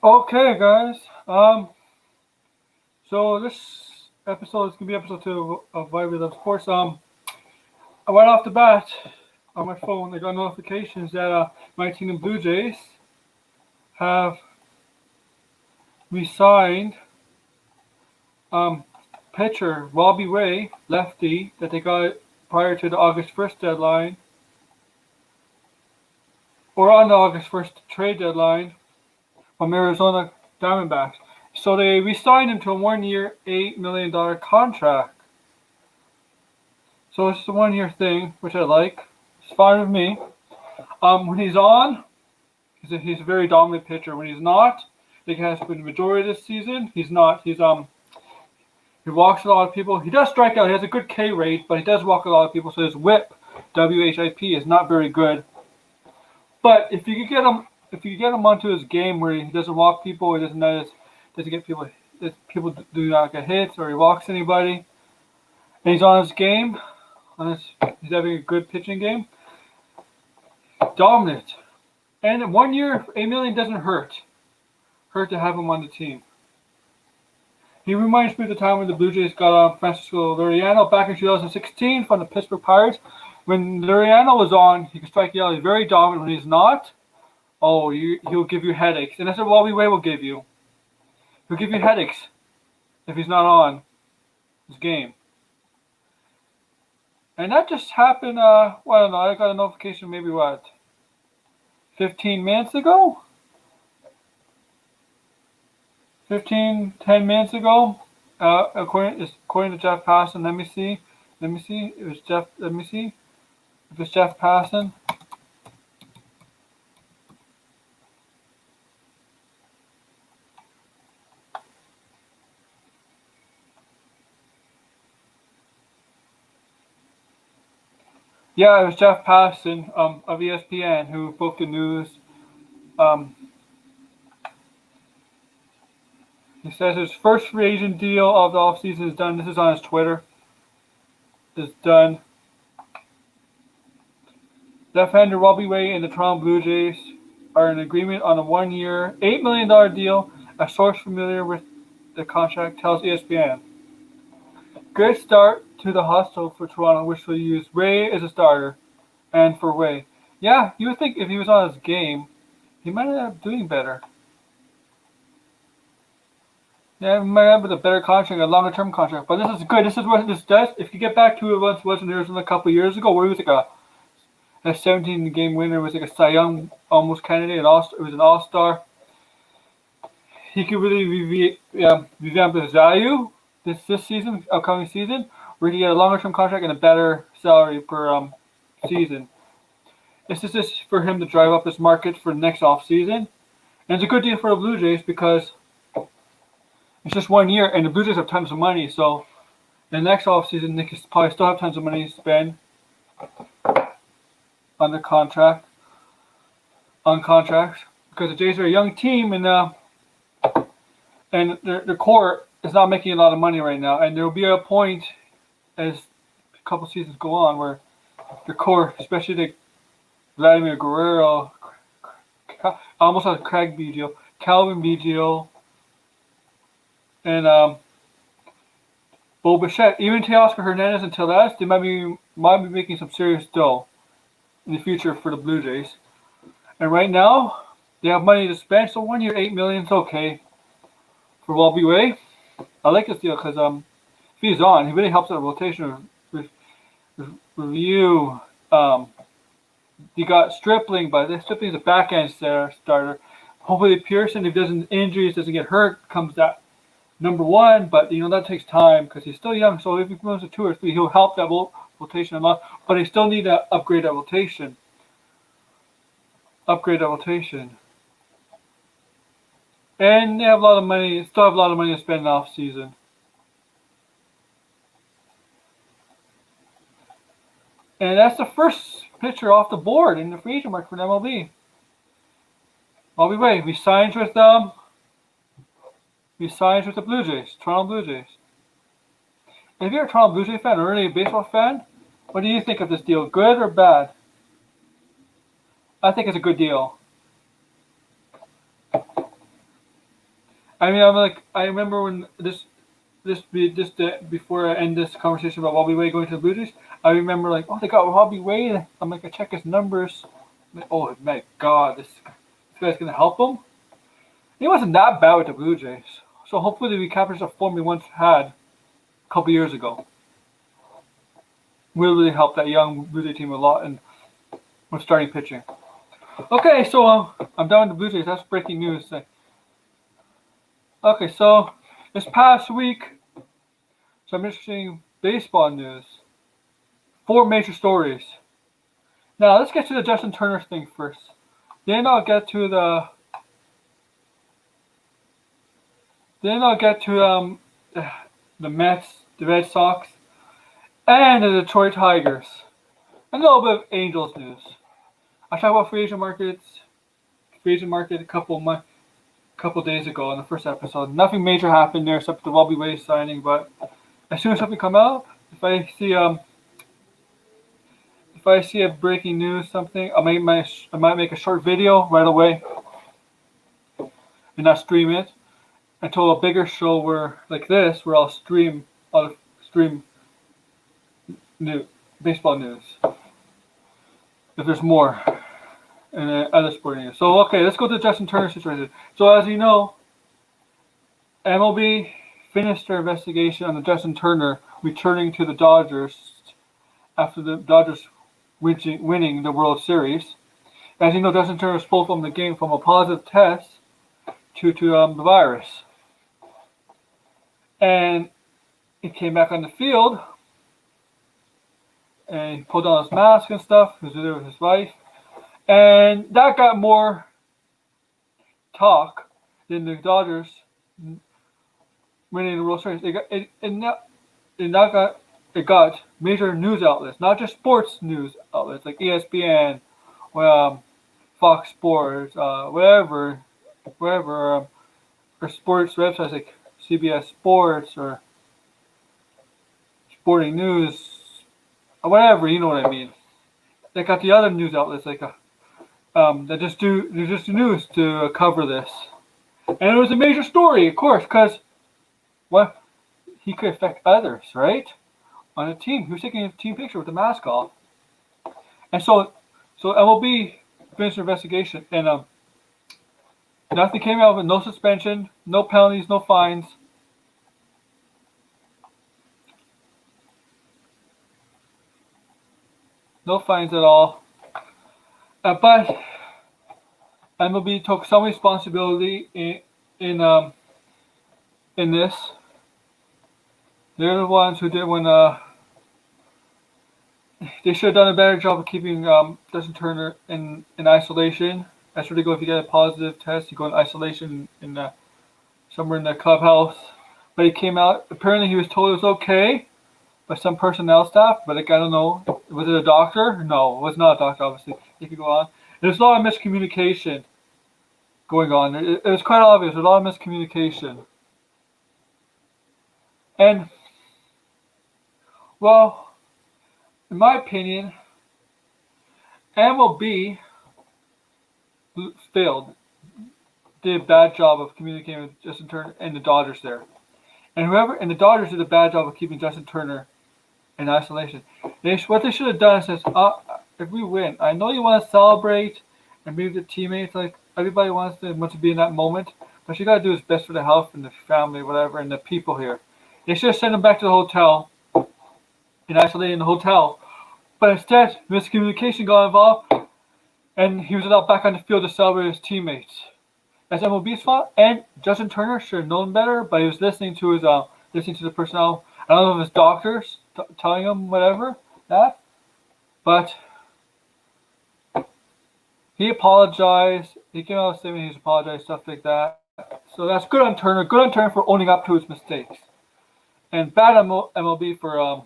Okay, guys. So this episode is gonna be episode 2 of Why We Love Sports. Right off the bat on my phone, I got notifications that my team, the Blue Jays, have re-signed um pitcher Robbie Ray, lefty, that they got prior to the August 1st deadline, or on the August 1st trade deadline from Arizona Diamondbacks. So they re-signed him to a 1-year, $8 million contract. So it's just a 1-year thing, which I like. It's fine with me. When he's on, he's a very dominant pitcher. When he's not, like he has been the majority of this season, he's not. He walks a lot of people. He does strike out. He has a good K rate, but he does walk a lot of people. So his WHIP, WHIP, is not very good. But if you get him onto his game where he doesn't walk people, he doesn't get people do not get hits, or he walks anybody, and he's on his game, he's having a good pitching game, dominant. And 1 year, $8 million doesn't hurt to have him on the team. He reminds me of the time when the Blue Jays got on Francisco Liriano back in 2016 from the Pittsburgh Pirates. When Liriano was on, he could strike out. He's very dominant. When he's not, he'll give you headaches. And that's what Robbie Ray will give you. He'll give you headaches if he's not on his game. And that just happened, I don't know, I got a notification maybe 15 minutes ago? 10 minutes ago, according to Jeff Passan. Let me see. It was Jeff. Let me see if it's Jeff Passan. Yeah, it was Jeff Passan of ESPN who broke the news. He says his first free agent deal of the offseason is done. This is on his Twitter. Is done. Left-hander Robbie Ray and the Toronto Blue Jays are in agreement on a 1-year, $8 million deal. A source familiar with the contract tells ESPN. Good start to the hustle for Toronto, which will use Ray as a starter. And for Ray, yeah, you would think if he was on his game, he might end up doing better. Yeah, he might have a better contract, a longer term contract. But this is good. This is what this does. If you get back to who it was in Arizona a couple of years ago, where he was like a 17-game winner, was like a Cy Young almost candidate, it was an all-star. He could really revamp his value this season, upcoming season, where he get a longer term contract and a better salary per season. This is just for him to drive up his market for the next off season, and it's a good deal for the Blue Jays because it's just 1 year, and the Blue Jays have tons of money. So the next off season, they could probably still have tons of money to spend on the contracts because the Jays are a young team, and their core is not making a lot of money right now. And there will be a point as a couple seasons go on where the core, especially the Vladimir Guerrero, almost like Craig Biggio, Calvin Biggio, and Bo Bichette, even Teoscar Hernandez and Tellez, they might be making some serious dough in the future for the Blue Jays. And right now, they have money to spend, so 1 year, $8 million is okay for Robbie Ray. I like this deal because if he's on, he really helps out the rotation with you. You got Stripling, but Stripling's a back end starter. Hopefully Pearson, if he doesn't get hurt, comes that number one. But that takes time because he's still young. So if he goes to 2 or 3, he'll help that rotation a lot. But they still need to upgrade that rotation. And they have a lot of money. Still have a lot of money to spend off season. And that's the first pitcher off the board in the free agent market for the MLB. Robbie Ray, he signs with the Blue Jays, Toronto Blue Jays. And if you're a Toronto Blue Jays fan or really a baseball fan, what do you think of this deal? Good or bad? I think it's a good deal. I mean, I remember when before I end this conversation about Robbie Wade going to the Blue Jays, I remember like, oh, they got Robbie Wade. I'm like, I check his numbers. I'm like, oh my God, this guy's gonna help him. He wasn't that bad with the Blue Jays, so hopefully we capture the form we once had a couple years ago. Really helped that young Blue Jay team a lot and with starting pitching. Okay, so I'm done with the Blue Jays. That's breaking news. Okay, so this past week, some interesting baseball news. 4 major stories. Now let's get to the Justin Turner thing first. Then I'll get to the Mets, the Red Sox, and the Detroit Tigers. And a little bit of Angels news. I talked about free agent market a couple days ago in the first episode. Nothing major happened there except the Robbie Wade signing. But as soon as something come out, if I see a breaking news something, I might make a short video right away and not stream it until a bigger show where I'll stream baseball news if there's more and other sporting news. So okay, let's go to the Justin Turner situation. So as you know, MLB finished their investigation on the Justin Turner returning to the Dodgers after the Dodgers winning the World Series. As you know, Justin Turner was pulled from the game from a positive test to the virus, and he came back on the field and he pulled on his mask and stuff. He was there with his wife, and that got more talk than the Dodgers winning the World Series. It got major news outlets, not just sports news outlets like ESPN, Fox Sports, wherever, or sports websites like CBS Sports or Sporting News, or whatever, you know what I mean. They got the other news outlets like that just do news to cover this, and it was a major story, of course, because he could affect others, right? On a team, he was taking a team picture with the mask off, and so MLB finished their investigation, and nothing came out of it. No suspension, no penalties, no fines. No fines at all. But MLB took some responsibility in this. They're the ones who did when they should have done a better job of keeping Justin Turner in isolation. That's where they go if you get a positive test. You go in isolation in somewhere in the clubhouse. But he came out. Apparently, he was told it was okay by some personnel staff. But I don't know. Was it a doctor? No, it was not a doctor. Obviously, he could go on. There's a lot of miscommunication going on. It was quite obvious. There's a lot of miscommunication. And well, in my opinion, MLB did a bad job of communicating with Justin Turner and the Dodgers there. And the Dodgers did a bad job of keeping Justin Turner in isolation. What they should have done is says, if we win, I know you want to celebrate and be with the teammates, like everybody wants to be in that moment, but you got to do what's best for the health and the family, whatever, and the people here. They should have sent him back to the hotel and isolated in the hotel. But instead, miscommunication got involved, and he was allowed back on the field to celebrate with his teammates. That's MLB's fault, and Justin Turner should have known better, but he was listening to the personnel. I don't know if his doctors telling him whatever that, but he apologized. He came out saying he's apologized, stuff like that. So that's good on Turner. Good on Turner for owning up to his mistakes, and bad on MLB for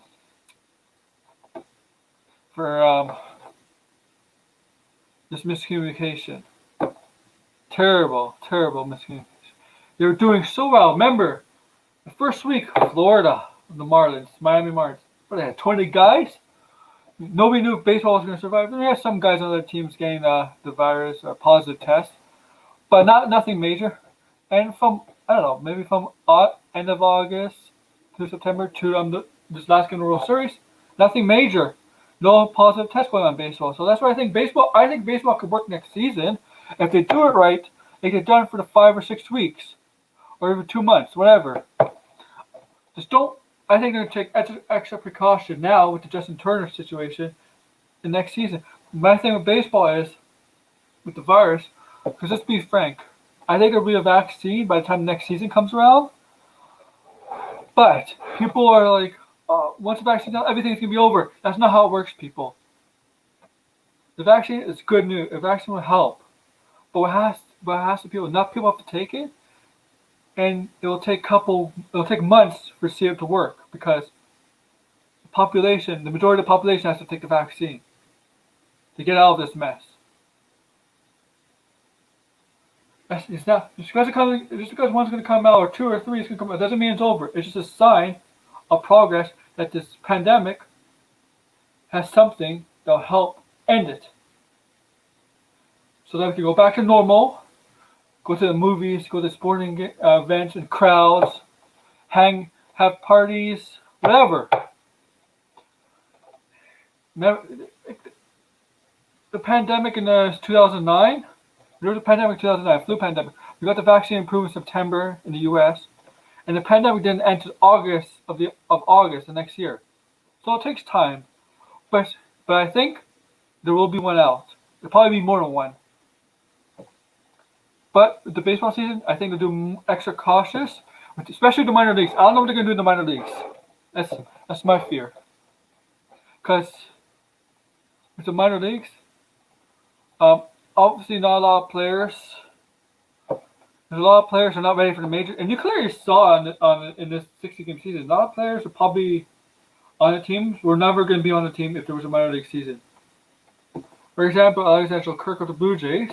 this miscommunication. Terrible miscommunication. They were doing so well. Remember, the first week, Florida, the Marlins, Miami Marlins, they had 20 guys. Nobody knew if baseball was going to survive. There had some guys on other teams getting the virus or positive test, but nothing major. And from I don't know, maybe from end of August to September to this last game of the World Series. Nothing major. No positive test going on baseball. So that's why I think baseball could work next season. If they do it right, they get done for the 5 or 6 weeks. Or even 2 months, whatever. Just don't. I think they're going to take extra precaution now with the Justin Turner situation the next season. My thing with baseball is, with the virus, because let's be frank, I think there'll be a vaccine by the time next season comes around. But people are like, once the vaccine's out, everything's going to be over. That's not how it works, people. The vaccine is good news. The vaccine will help. But what has to people, enough people have to take it, and it'll take months for it to work because the majority of the population has to take the vaccine to get out of this mess. It's not just because one's going to come out or two or three is going to come out. It doesn't mean it's over. It's just a sign of progress that this pandemic has something that'll help end it, so that we can go back to normal, go to the movies, go to sporting events and crowds, have parties, whatever. The pandemic in 2009. There was a pandemic in 2009, flu pandemic. We got the vaccine approved in September in the U.S., and the pandemic didn't end until August of August the next year. So it takes time, but I think there will be one out. There'll probably be more than one. But with the baseball season, I think they'll do extra cautious, especially the minor leagues. I don't know what they're gonna do in the minor leagues. That's my fear. Because with the minor leagues, obviously not a lot of players. There's a lot of players who are not ready for the major, and you clearly saw in this 60-game season, a lot of players are probably on the teams were never going to be on the team if there was a minor league season. For example, Alex Cora of the Blue Jays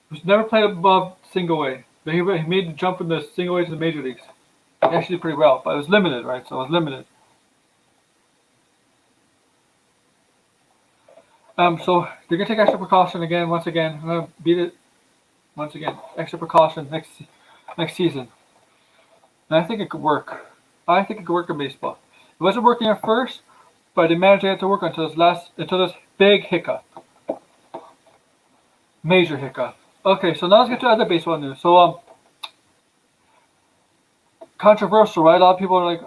was never played above single A, but he made the jump from the single A to the major leagues. He actually did pretty well, but it was limited, right? So it was limited. So they're gonna take extra precaution again. Once again, I'm gonna beat it. Once again, extra precaution next season, and I think it could work. I think it could work in baseball. It wasn't working at first, but the manager had to work until this big hiccup, major hiccup. Okay, so now let's get to other baseball news. So controversial, right? A lot of people are like,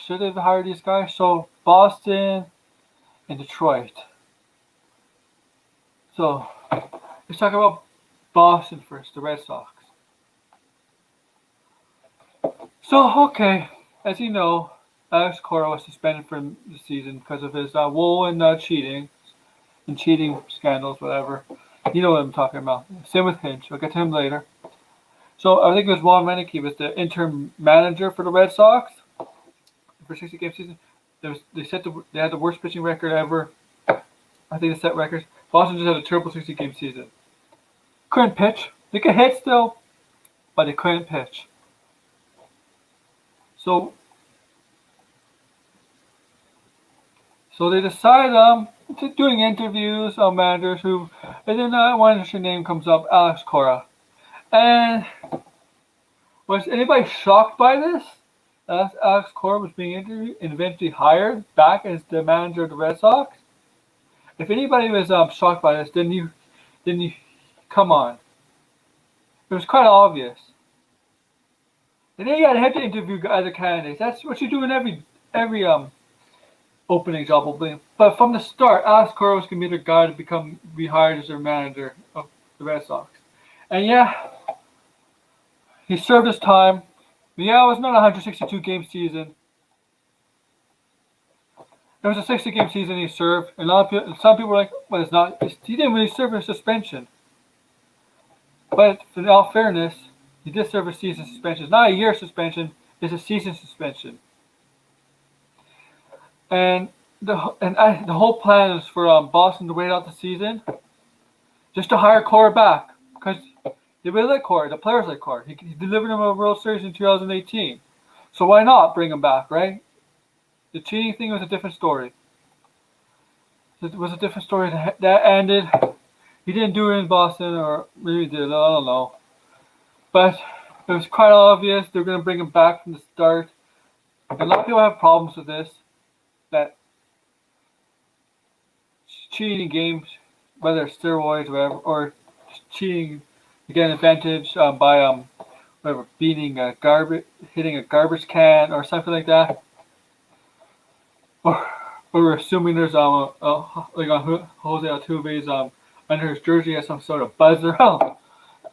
should they hire these guys? So Boston and Detroit. So let's talk about Boston first, the Red Sox. So, okay, as you know, Alex Cora was suspended from the season because of his wool and cheating scandals, whatever. You know what I'm talking about. Same with Hinch. We'll get to him later. So I think it was Juan Meineke was the interim manager for the Red Sox for 60-game season. They had the worst pitching record ever. I think they set records. Boston just had a terrible 60-game season. Couldn't pitch. They could hit still, but they couldn't pitch. So they decide to doing interviews on managers and then one interesting name comes up, Alex Cora. And was anybody shocked by this? Alex Cora was being interviewed and eventually hired back as the manager of the Red Sox. If anybody was shocked by this, then you come on. It was quite obvious. And then you have to interview other candidates. That's what you do in every opening job opening. But from the start, Alex Cora was going to be the guy to be hired as their manager of the Red Sox. And yeah, he served his time. But yeah, it was not a 162-game season. It was a 60-game season he served, and some people were like, "Well, it's not. He didn't really serve a suspension." But in all fairness, he did serve a season suspension. It's not a year suspension; it's a season suspension. And the whole plan is for Boston to wait out the season, just to hire Cora back, because they really like Cora. The players like Cora. He delivered them a World Series in 2018, so why not bring him back, right? The cheating thing was a different story. It was a different story that ended. He didn't do it in Boston, or maybe he did. I don't know. But it was quite obvious they're going to bring him back from the start. And a lot of people have problems with this, that cheating in games, whether it's steroids or whatever, or just cheating to get an advantage by whatever, hitting a garbage can or something like that. Or we're assuming there's like on Jose Altuve's under his jersey has some sort of buzzer.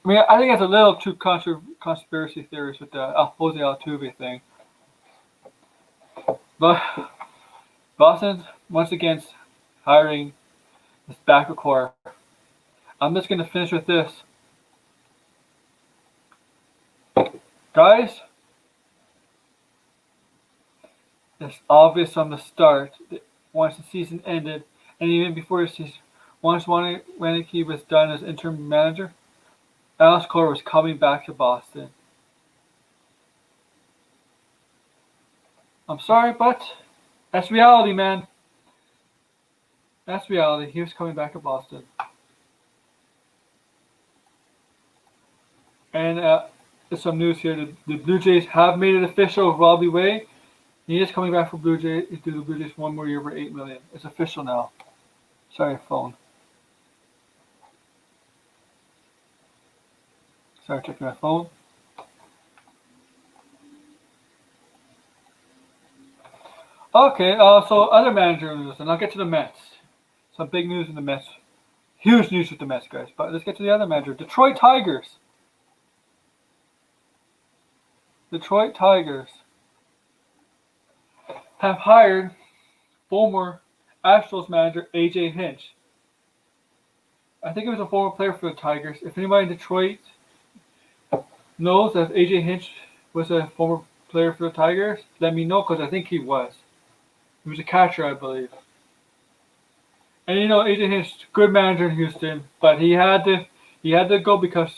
I mean, I think it's a little too conspiracy theories with the Jose Altuve thing. But Boston once again hiring this backup core. I'm just gonna finish with this, guys. It's obvious from the start that once the season ended, and even before the season, once Weineke was done as interim manager, Alex Cora was coming back to Boston. I'm sorry, but that's reality, man. That's reality. He was coming back to Boston. And there's some news here. The Blue Jays have made it official of Robbie Ray. He is coming back for Blue Jays. To the Blue Jays one more year for $8 million. It's official now. Sorry, phone. Sorry, checking my phone. Okay, so other manager news, and I'll get to the Mets. Some big news in the Mets. Huge news with the Mets, guys. But let's get to the other manager. Detroit Tigers. Detroit Tigers have hired former Astros manager A.J. Hinch. I think he was a former player for the Tigers. If anybody in Detroit knows that A.J. Hinch was a former player for the Tigers, let me know, because I think he was. He was a catcher, I believe. And you know, A.J. Hinch, good manager in Houston, but he had to go because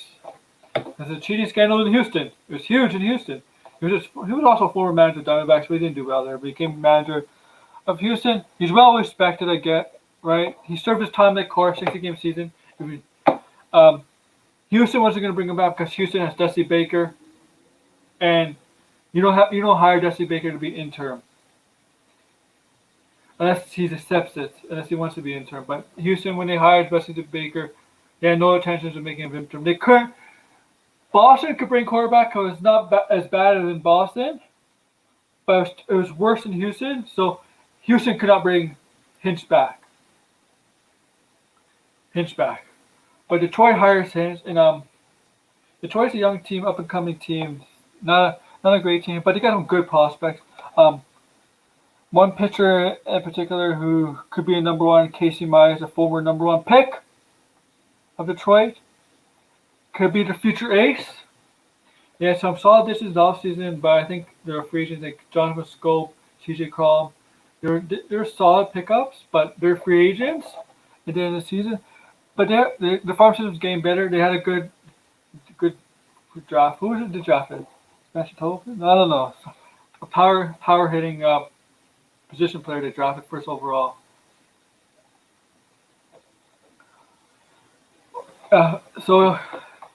there's a cheating scandal in Houston. It was huge in Houston. He was also a former manager of Diamondbacks, but he didn't do well there. But he became manager of Houston. He's well respected, I get, right? He served his time at Cora, 60-game season. Houston wasn't going to bring him back because Houston has Dusty Baker, and you don't hire Dusty Baker to be interim unless he accepts it, unless he wants to be interim. But Houston, when they hired Dusty Baker, they had no intentions of making him interim. They couldn't. Boston could bring Cora back because it's not as bad as in Boston, but it was worse in Houston. So Houston could not bring Hinch back. But Detroit hires Hinch, and Detroit's a young team, up and coming team, not a great team, but they got some good prospects. One pitcher in particular who could be a number one, Casey Myers, a former number one pick of Detroit, could be the future ace. They had some solid additions this offseason, but I think there are free agents like Jonathan Scope, TJ Crawl. They're solid pickups, but they're free agents at the end of the season. But the farm system's getting better. They had a good draft. Who was it that drafted? Spencer Tolkien? I don't know. A power hitting position player they drafted first overall. So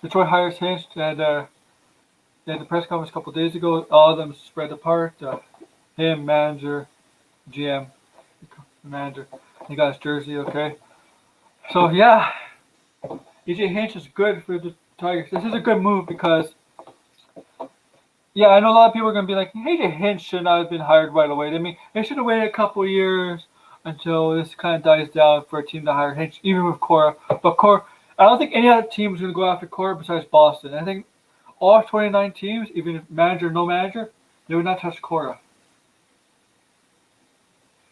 Detroit hires Hinch, and they had the press conference a couple of days ago. All of them spread apart. Him, manager, GM, manager. He got his jersey, okay. So yeah, A.J. Hinch is good for the Tigers. This is a good move because, yeah, I know a lot of people are going to be like, A.J. Hinch should not have been hired right away. I mean, they should have waited a couple of years until this kind of dies down for a team to hire Hinch, even with Cora. But Cora, I don't think any other team is going to go after Cora besides Boston. I think all 29 teams, even if manager or no manager, they would not touch Cora.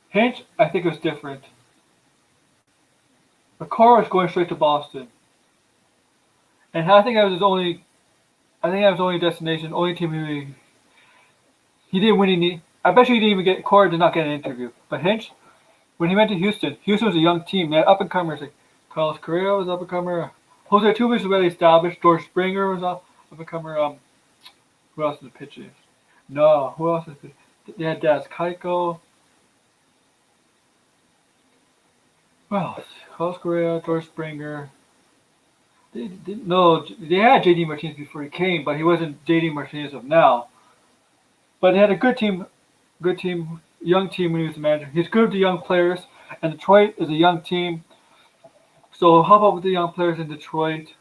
Hinch, I think it was different. But Cora was going straight to Boston. And I think that was his only destination, only team he didn't win any. I bet you he didn't even get, Cora did not get an interview. But Hinch, when he went to Houston was a young team. They had up and comers like Carlos Correa was up and comer. Jose Altuve was already established. George Springer was up and comer. Who else was pitching? No, who else? They had Daz Keiko. Well, Carlos Correa, George Springer. No, they had JD Martinez before he came, but he wasn't JD Martinez of now. But they had a good team, young team when he was the manager. He's good with the young players, and Detroit is a young team. So how about with the young players in Detroit?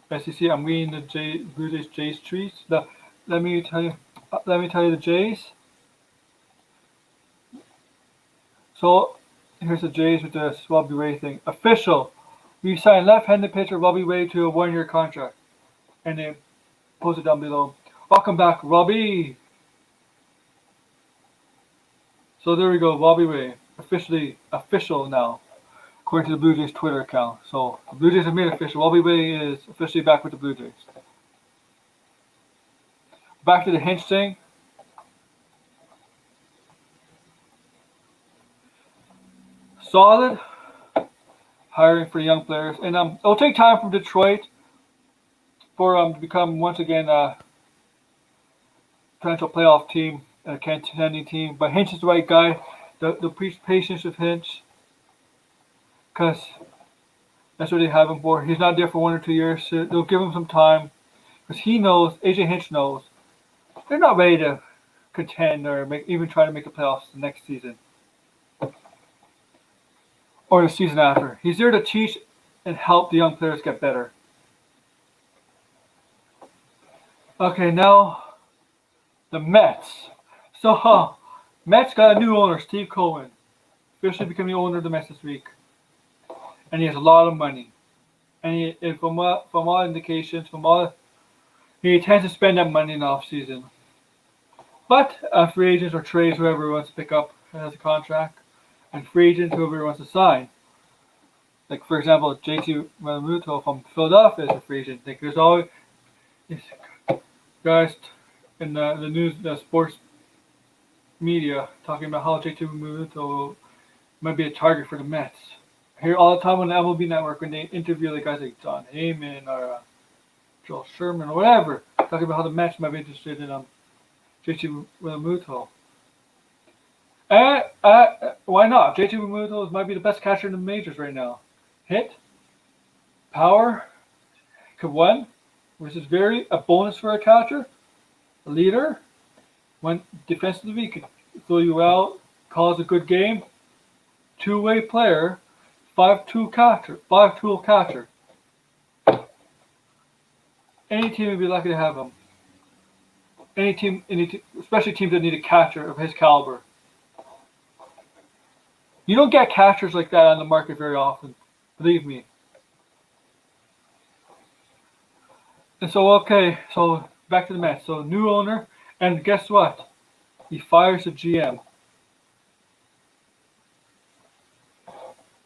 As you see, I'm reading the Blue Jays tweets. Let me tell you. Let me tell you the Jays. So here's the Jays with the Robbie Ray thing. Official. We signed left-handed pitcher Robbie Ray to a 1-year contract. And they posted down below. Welcome back, Robbie. So there we go, Robbie Ray. Official now. According to the Blue Jays Twitter account. So the Blue Jays have made it official. Robbie Ray is officially back with the Blue Jays. Back to the Hinch thing. Solid hiring for young players. And it'll take time from Detroit for to become once again a potential playoff team, a contending team. But Hinch is the right guy. The patience with Hinch. Because that's what they have him for. He's not there for 1 or 2 years. So they'll give him some time. Because he knows, AJ Hinch knows, they're not ready to contend or even try to make the playoffs the next season. Or the season after. He's there to teach and help the young players get better. Okay, now the Mets. So, Mets got a new owner, Steve Cohen. Officially becoming the owner of the Mets this week. And he has a lot of money. And from all indications, he intends to spend that money in the offseason. But free agents or trades, whoever he wants to pick up has a contract. And free agents, whoever he wants to sign. Like, for example, JT Realmuto from Philadelphia is a free agent. Like, there's always guys in the news, the sports media, talking about how JT Realmuto might be a target for the Mets. I hear all the time on the MLB Network when they interview the guys like John Heyman or Joel Sherman or whatever, talking about how the Mets might be interested in JT Realmuto. And why not? JT Realmuto might be the best catcher in the majors right now. Hit, power, could win, which is a bonus for a catcher. A leader, when defensively he could throw you out, calls a good game. Two-way player, 5-tool catcher. Any team would be lucky to have him. Any team, especially teams that need a catcher of his caliber. You don't get catchers like that on the market very often. Believe me. And so, so back to the Mets. So, new owner, and guess what? He fires the GM.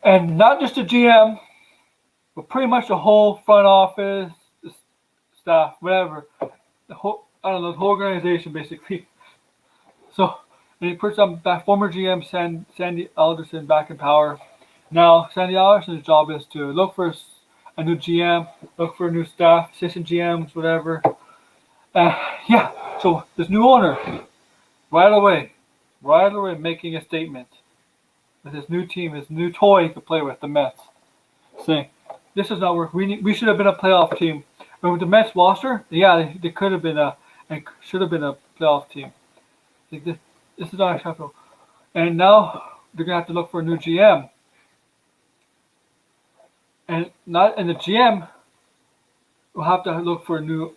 And not just the GM, but pretty much the whole front office, the staff, whatever. The whole organization basically. So, and he puts former GM Sandy Alderson back in power. Now, Sandy Alderson's job is to look for a new GM, look for a new staff, assistant GMs, whatever. So this new owner, right away, making a statement with his new team, his new toy to play with, the Mets, saying, "This does not work. We should have been a playoff team." But with the Mets roster, they could have been should have been a playoff team. Like this is not acceptable. And now they're gonna have to look for a new GM. And the GM will have to look for new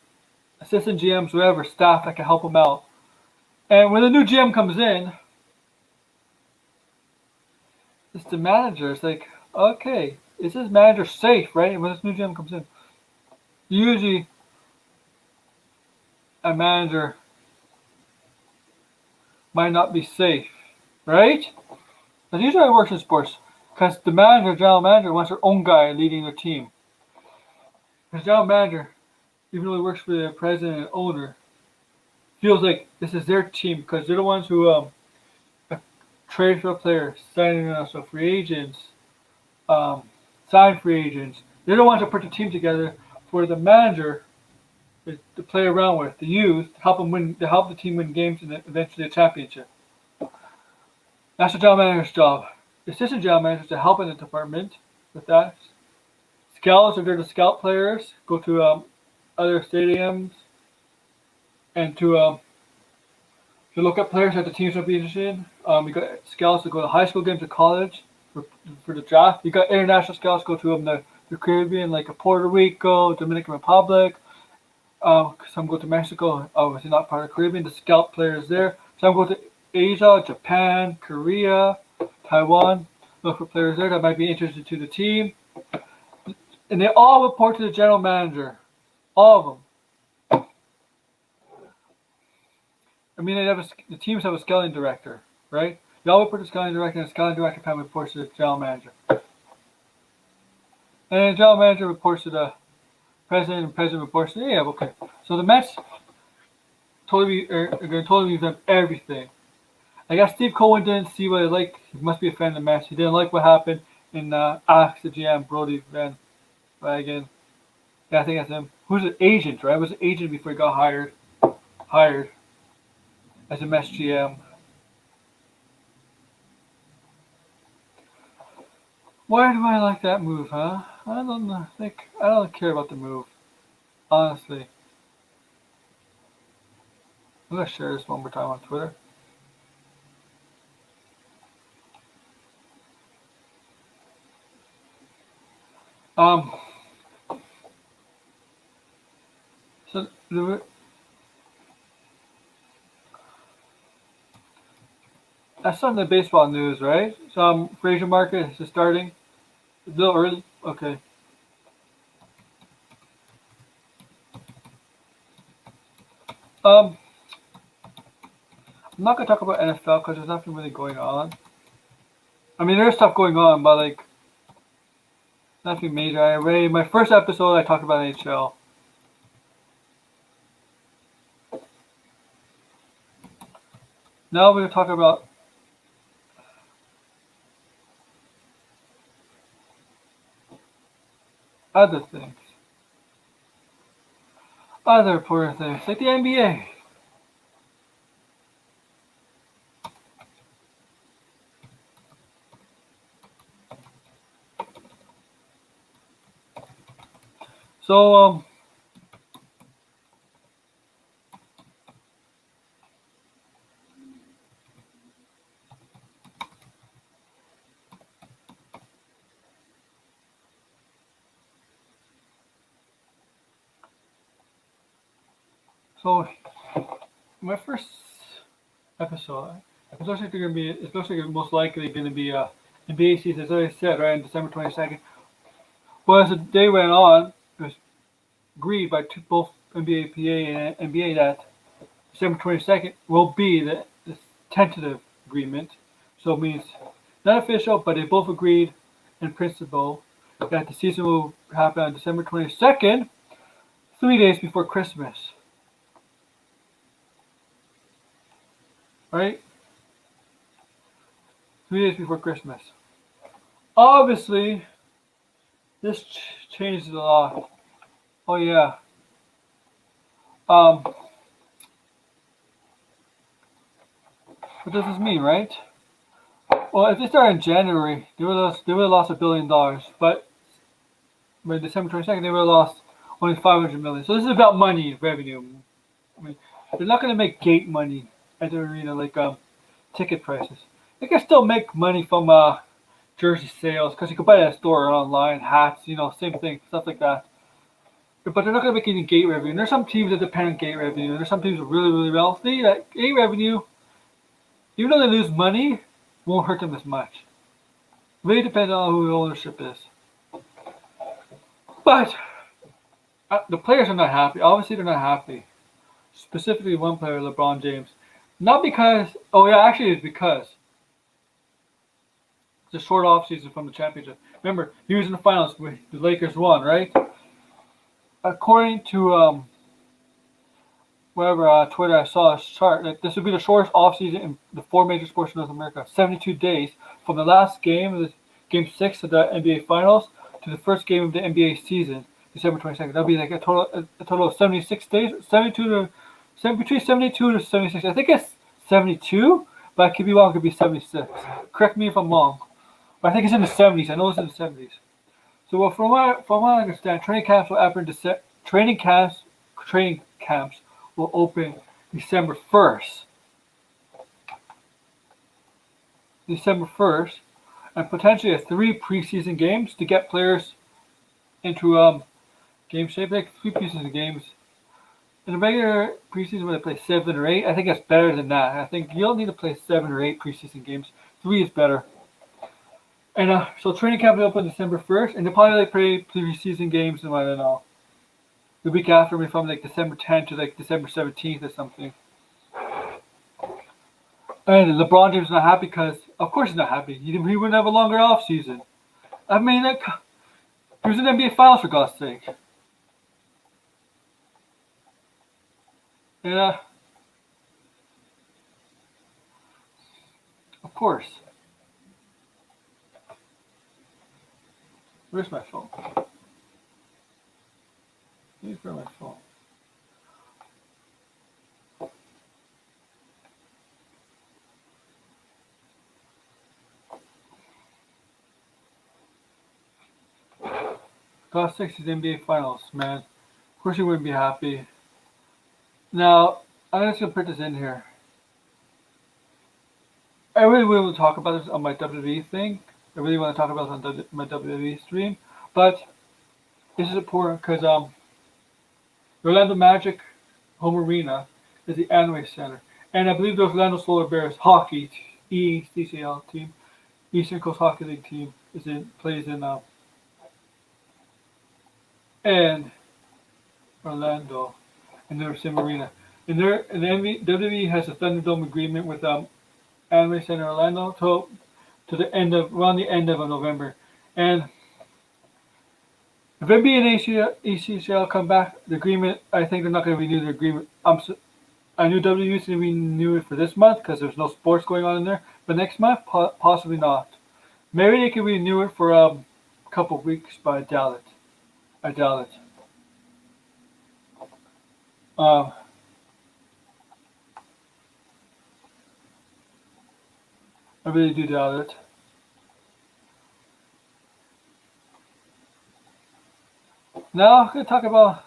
assistant GMs, whatever, staff that can help them out. And when the new GM comes in, it's the manager. It's like, okay, is this manager safe, right? When this new GM comes in, usually a manager might not be safe, right? That's usually how it works in sports. Because the general manager, wants their own guy leading their team. The general manager, even though he works for the president and owner, feels like this is their team because they're the ones who trade for a player, signing us free agents, sign free agents. They're the ones that put the team together for the manager to play around with, to use to help the team win games and eventually a championship. That's the general manager's job. assistant general managers to help in the department with that. Scouts, if they're the scout players, go to other stadiums and to look at players that the teams will be interested in. You got scouts that go to high school games to college for the draft. You got international scouts go to the Caribbean, like Puerto Rico, Dominican Republic. Some go to Mexico, obviously not part of the Caribbean. The scout players there. Some go to Asia, Japan, Korea, Taiwan. Look for players there that might be interested to the team. And they all report to the general manager. All of them. I mean, the teams have a scouting director, right? They all report to the scouting director, and the scouting director kind of reports to the general manager. And the general manager reports to the president, and the president reports to okay. So the Mets are going to totally revamp everything. I guess Steve Cohen didn't see what I like. He must be a fan of the Mets. He didn't like what happened in Alex, the GM, Brody Van Wagen. Yeah, I think that's him. Who's an agent, right? Was an agent before he got hired as a Mets GM. Why do I like that move, huh? I don't know. I don't care about the move, honestly. I'm gonna share this one more time on Twitter. So that's on the baseball news, right? So Fraser market is starting. It's a little early. Okay. I'm not gonna talk about NFL because there's nothing really going on. I mean, there's stuff going on, but like nothing major. My first episode, I talked about NHL. Now we're gonna talk about other things. Other important things, like the NBA. So, my first episode, it's looks like they're gonna be. It looks like it's most likely gonna be NBA season, as I said, right on December 22nd. But as the day went on, it was agreed by both NBA PA and NBA that December 22nd will be the tentative agreement. So it means not official, but they both agreed in principle that the season will happen on December 22nd, 3 days before Christmas. Right? 3 days before Christmas. Obviously, this changes a lot. Oh yeah. What does this mean, right? Well, if they started in January, they would have lost $1 billion, but by December 22nd, they would have lost only $500 million. So this is about money, revenue. I mean, they're not going to make gate money at the arena like ticket prices. They can still make money from jersey sales because you can buy it at a store or online, hats, same thing, stuff like that. But they're not going to make any gate revenue. And there's some teams that depend on gate revenue. There's some teams that are really, really wealthy that gate revenue, even though they lose money, won't hurt them as much. It really depends on who the ownership is. But the players are not happy. Obviously, they're not happy. Specifically, one player, LeBron James. Not because, actually, it's because it's a short off season from the championship. Remember, he was in the finals when the Lakers won, right? According to Twitter, I saw a chart that this would be the shortest offseason in the 4 major sports in North America. 72 days from the last game, Game 6 of the NBA Finals, to the first game of the NBA season, December 22nd. That'll be like a total of 76 days, between 72 to 76. I think it's 72, but I could be wrong. It could be 76. Correct me if I'm wrong. I think it's in the 70s. I know it's in the 70s. So well, from what I understand, training camps will open December 1st. December 1st, and potentially 3 preseason games to get players into game shape. Like 3 preseason games. In a regular preseason, when they play 7 or 8, I think that's better than that. I think you don't need to play 7 or 8 preseason games. 3 is better. And so training camp will open December 1st, and they'll probably play preseason games and I don't know, the week after, maybe from like December 10th to like December 17th or something. And LeBron James is not happy because, of course, he's not happy. He wouldn't have a longer off season. I mean, like, he was in the NBA Finals for God's sake. Yeah, of course. Where's my phone? Where's my phone? God's sake, he's in the NBA Finals, man. Of course, he wouldn't be happy. Now, I'm just gonna put this in here. I really want to talk about this on my WWE thing. I really want to talk about this on my WWE stream, but this is important because the Orlando Magic home arena is the Amway Center, and I believe the Orlando Solar Bears hockey ECCL team, Eastern Coast Hockey League team, plays in and Orlando in their same arena. And the WWE has a Thunderdome agreement with Amway Center Orlando to around the end of November. And if NBA and ECCL come back, the agreement, I think they're not going to renew the agreement. I knew WWE was going to renew it for this month because there's no sports going on in there. But next month, possibly not. Maybe they can renew it for a couple of weeks, but I doubt it. I really do doubt it. Now I'm going to talk about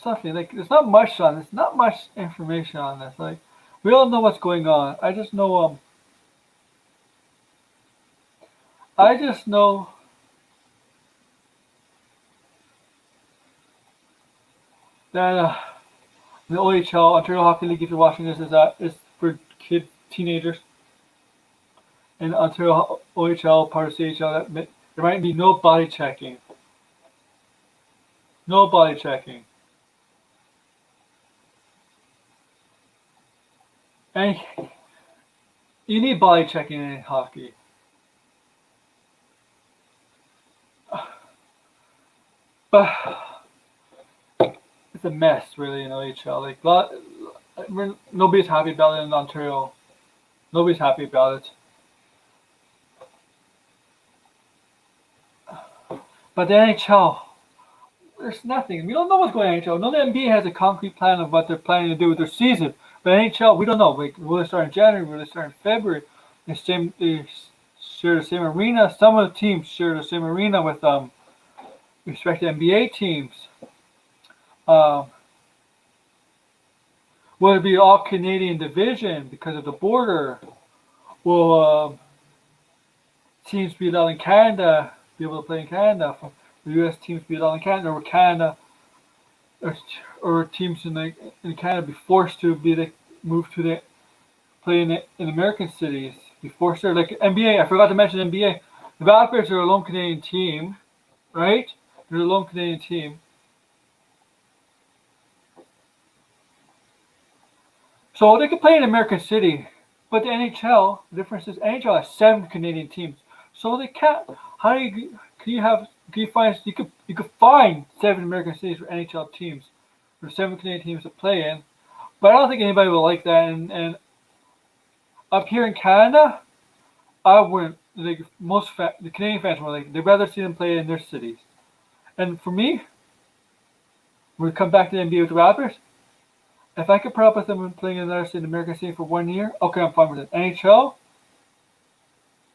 something. Like, there's not much on this. Not much information on this. Like, we don't know what's going on. I just know that the OHL, Ontario Hockey League, if you're watching this, is for teenagers. And Ontario OHL, part of CHL, that there might be no body checking. No body checking. And you need body checking in hockey. But it's a mess, really, in OHL. Like, nobody's happy about it in Ontario. Nobody's happy about it. But the NHL, there's nothing. We don't know what's going on in NHL. No, the NBA has a concrete plan of what they're planning to do with their season. But NHL, we don't know. Like, will they start in January? Will they start in February? They share the same arena. Some of the teams share the same arena with respective NBA teams. Will it be all Canadian division because of the border? Will teams be allowed in Canada be able to play in Canada? The U.S. teams be allowed in Canada, or Canada, or teams in Canada be forced to move to play in American cities? Be forced to, like NBA. I forgot to mention NBA. The Vipers are a lone Canadian team, right? They're a lone Canadian team. So they can play in American City, but the NHL, the difference is NHL has 7 Canadian teams, so they can't. How do you could find 7 American cities for NHL teams, for 7 Canadian teams to play in, but I don't think anybody will like that. And up here in Canada, I wouldn't. Like the Canadian fans were like, they'd rather see them play in their cities. And for me, when we come back to the NBA with the Raptors, if I could put up with them playing in another American scene for 1 year, okay, I'm fine with it. NHL,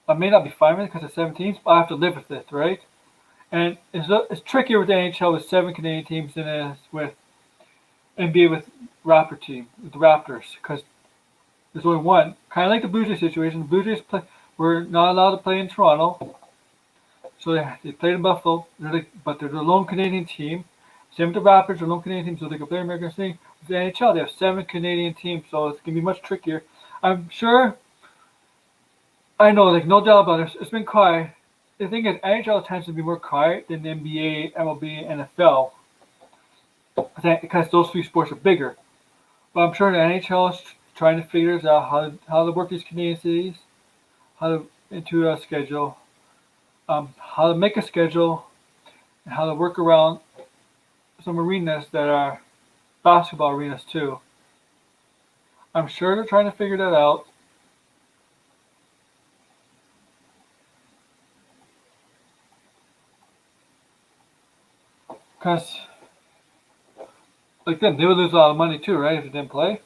I may not be fine with it because it's 17, but I have to live with it, right? And it's trickier with the NHL with 7 Canadian teams than it is with NBA with with the Raptors, because there's only one. Kind of like the Blue Jays situation. The Blue Jays were not allowed to play in Toronto, so they played in Buffalo. But they're the lone Canadian team. Same with the Raptors, they're lone Canadian team, so they can play American League. With the NHL, they have 7 Canadian teams, so it's gonna be much trickier. I'm sure. I know, like no doubt about it. It's been quiet. The thing is, NHL tends to be more quiet than the NBA, MLB, and NFL, because those three sports are bigger. But I'm sure the NHL is trying to figure out how to work these Canadian cities, how to into a schedule, how to make a schedule, and how to work around some arenas that are basketball arenas too. I'm sure they're trying to figure that out. Because, like them, they would lose a lot of money too, right, if they didn't play.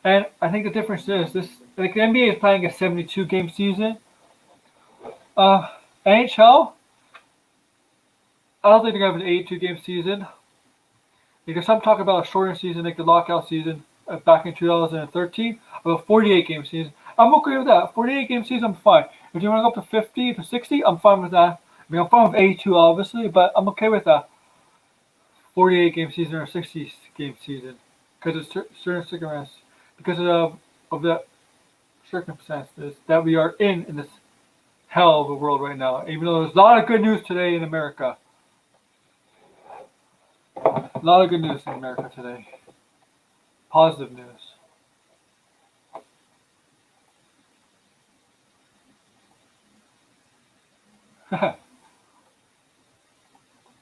And I think the difference is this: like the NBA is playing a 72 game season. NHL, I don't think they're gonna have an 82 game season. Because some talk about a shorter season, like the lockout season back in 2013, of a 48 game season. I'm okay with that. 48 game season, I'm fine. If you want to go up to 50 to 60, I'm fine with that. I mean, I'm fine with 82, obviously, but I'm okay with that. 48 game season or 60 game season, because it's certain circumstances, because of the circumstances that we are in this hell of a world right now. Even though there's a lot of good news today in America, a lot of good news in America today, positive news.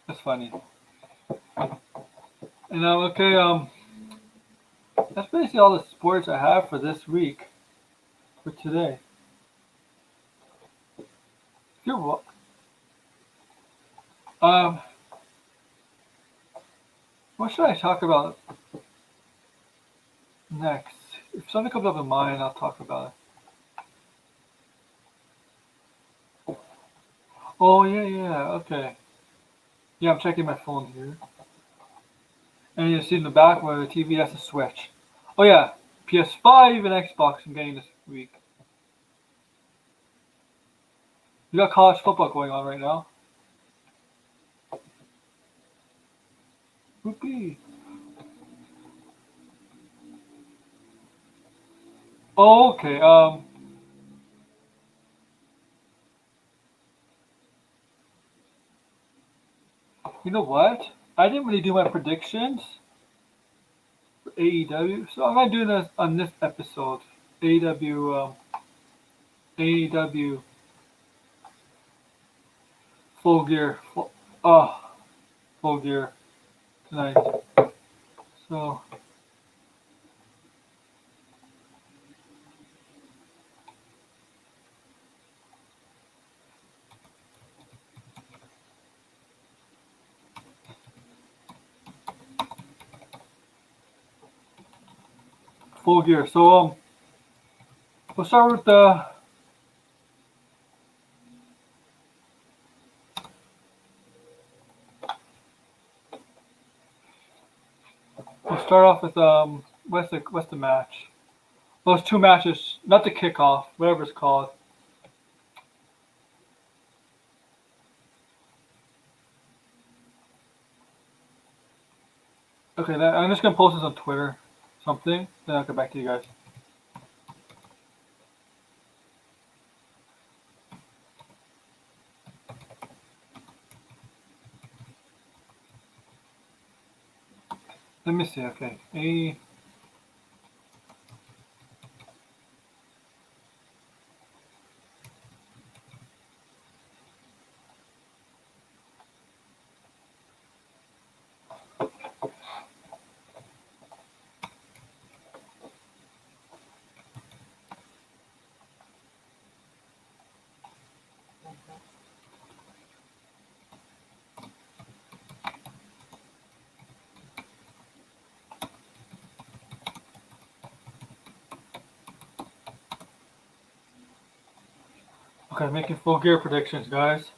That's funny. And okay. That's basically all the sports I have for this week, for today. You're welcome. Um, what should I talk about next? If something comes up in mind, I'll talk about it. Oh yeah. Okay. Yeah, I'm checking my phone here, and you see in the back where the TV has a switch. Oh yeah, PS5 and Xbox I'm getting this week. We got college football going on right now. Whoopee. Oh, okay. You know what? I didn't really do my predictions for AEW, so I'm gonna do this on this episode. AEW full gear, full gear tonight. So full gear. So we'll start with the. We'll start off with what's the match? Those two matches, not the kickoff, whatever it's called. Okay, I'm just gonna post this on Twitter, something. Then I'll get back to you guys. Let me see. Okay, Okay, making full gear predictions, guys.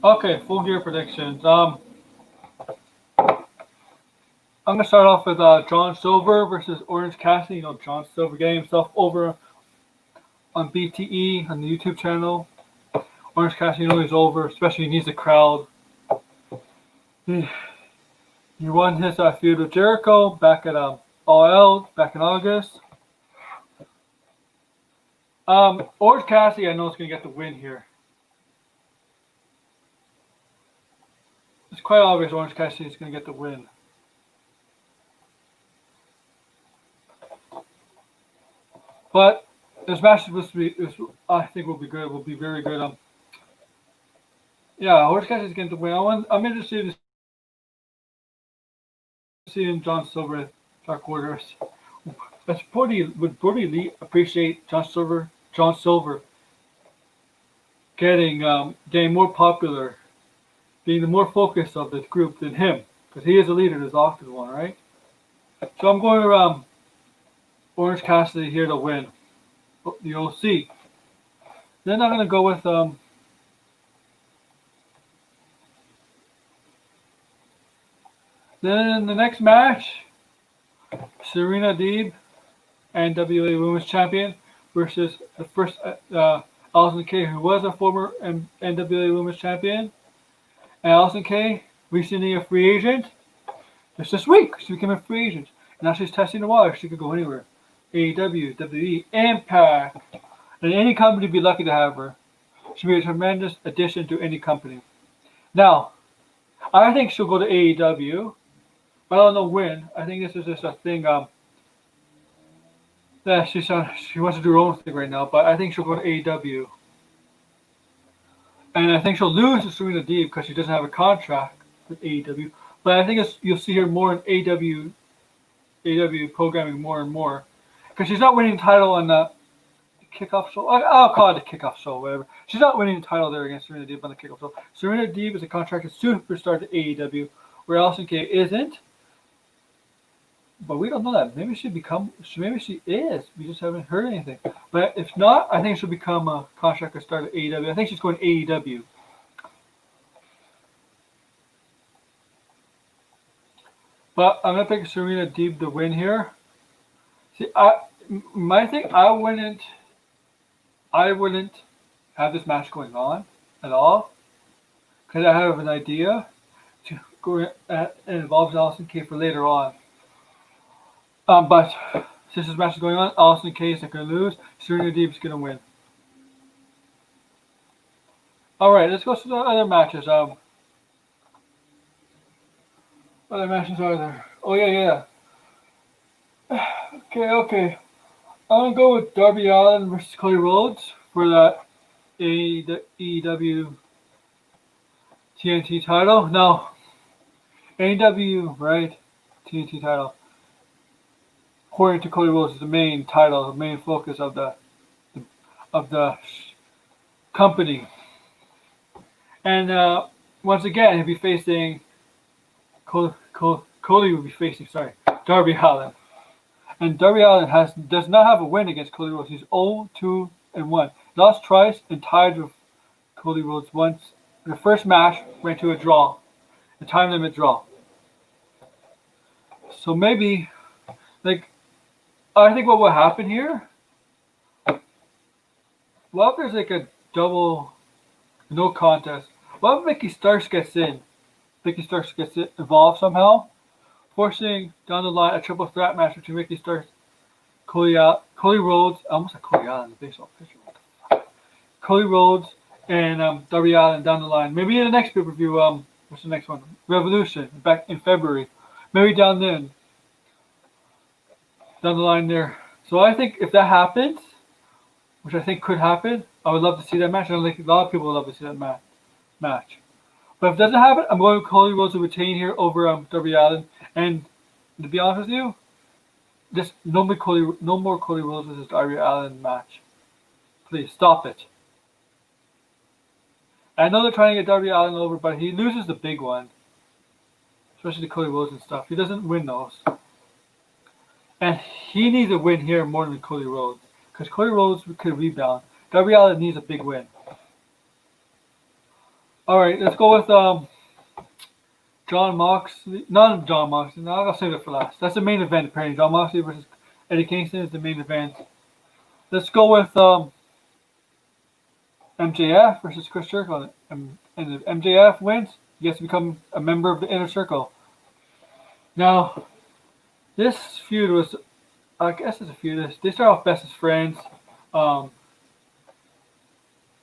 Okay, full gear predictions. I'm gonna start off with John Silver versus Orange Cassidy. You know, John Silver getting himself over on BTE on the YouTube channel. Orange Cassidy, you know, he's over, especially he needs the crowd. He won his feud with Jericho back at All Out back in August. Orange Cassidy, I know is gonna get the win here. It's quite obvious Orange Cassidy is gonna get the win. But this match is supposed to be, I think, will be good. Will be very good. Yeah, Orange Cassidy is getting the win. I'm interested in seeing John Silver Dark Orders. Would Brody Lee appreciate John Silver getting more popular, being the more focus of the group than him, because he is the leader, there's often one, right? So I'm going around Orange Cassidy here to win. You'll see. Then I'm gonna go with then the next match, Serena Deeb, NWA Women's Champion, versus the first Allison Kay, who was a former NWA Women's Champion. And Allison Kay, recently a free agent. Just this week, she became a free agent. Now she's testing the water. She could go anywhere. AEW, WWE, Impact. And any company would be lucky to have her. She'd be a tremendous addition to any company. Now, I think she'll go to AEW. But I don't know when. I think this is just a thing. That she wants to do her own thing right now. But I think she'll go to AEW. And I think she'll lose to Serena Deeb because she doesn't have a contract with AEW. But I think you'll see her more in AEW programming more and more. Because she's not winning the title on the kickoff show. I'll call it a kickoff show, whatever. She's not winning the title there against Serena Deeb on the kickoff show. Serena Deeb is a contracted superstar to AEW, where Allison Kay isn't. But we don't know that. Maybe she is. We just haven't heard anything. But if not, I think she'll become a contracted star to AEW. I think she's going to AEW. But I'm gonna pick Serena Deeb to win here. See, I wouldn't have this match going on at all, because I have an idea to go and involves Allison Kay for later on. But since this match is going on, Allison Kay is not going to lose. Serena Deeb is going to win. All right, let's go to the other matches. What other matches are there? Oh yeah. Okay. I'm gonna go with Darby Allin versus Cody Rhodes for the AEW TNT title. Now, AEW, right? TNT title. According to Cody Rhodes, is the main title, the main focus of the company. And once again, he'll be facing Cody will be facing Darby Allin. And Darby Allin does not have a win against Cody Rhodes. He's 0-2-1. Lost twice and tied with Cody Rhodes once. The first match went to a draw, a time limit draw. So maybe, I think what will happen here, what if there's a double no contest? What if Mickey Starks gets in? Mickey Starks gets involved somehow, forcing down the line a triple threat match between Mickey Starks, Cody Rhodes, I almost said Cody Allen, the baseball pitcher. Cody Rhodes and Darby Allin down the line. Maybe in the next pay-per-view, what's the next one? Revolution, back in February. Maybe down the line there. So I think if that happens, which I think could happen, I would love to see that match. I think a lot of people would love to see that match. But if it doesn't happen, I'm going with Cody Rhodes to retain here over Darby Allin. And to be honest with you, just no more Cody Rhodes versus Darby Allin match. Please stop it. I know they're trying to get Darby Allin over, but he loses the big one, especially the Cody Rhodes and stuff. He doesn't win those, and he needs a win here more than Cody Rhodes, because Cody Rhodes could rebound. Darby Allin needs a big win. All right, let's go with John Moxley. Not John Moxley. No, I'll save it for last. That's the main event apparently. John Moxley versus Eddie Kingston is the main event. Let's go with MJF versus Chris Jericho. And if MJF wins, he gets to become a member of the Inner Circle. Now, this feud was, I guess it's a feud. They start off best as friends.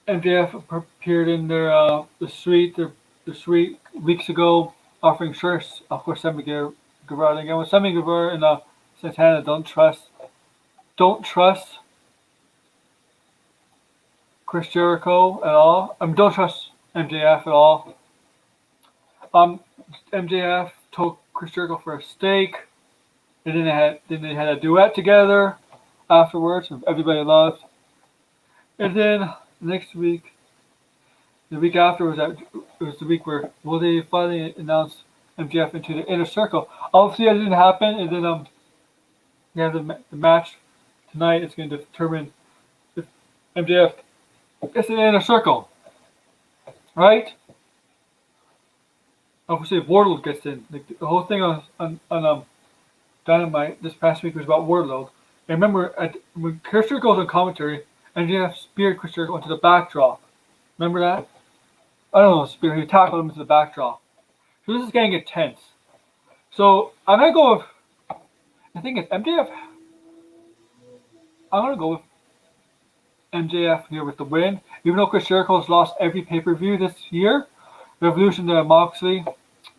MJF appeared in the suite weeks ago, offering shirts. Of course, Sammy Guevara again with Sammy Guevara and Santana. Don't trust Chris Jericho at all. Don't trust MJF at all. MJF took Chris Jericho for a steak. And then they had a duet together afterwards, everybody loved. And then next week, the week after was the week where they finally announced MJF into the Inner Circle. Obviously, that didn't happen, and then you have the match tonight. It's going to determine if MJF gets in the Inner Circle, right? Obviously, if Wardlow gets in, the whole thing on Dynamite this past week was about Wardlow. And remember, when Chris Jericho goes on commentary, MJF speared Chris Jericho into the backdrop. Remember that? I don't know, spear. He tackled him into the backdrop. So this is getting intense. So I'm gonna go with. I think it's MJF. I'm gonna go with MJF here with the win. Even though Chris Jericho has lost every pay-per-view this year, Revolution to Moxley,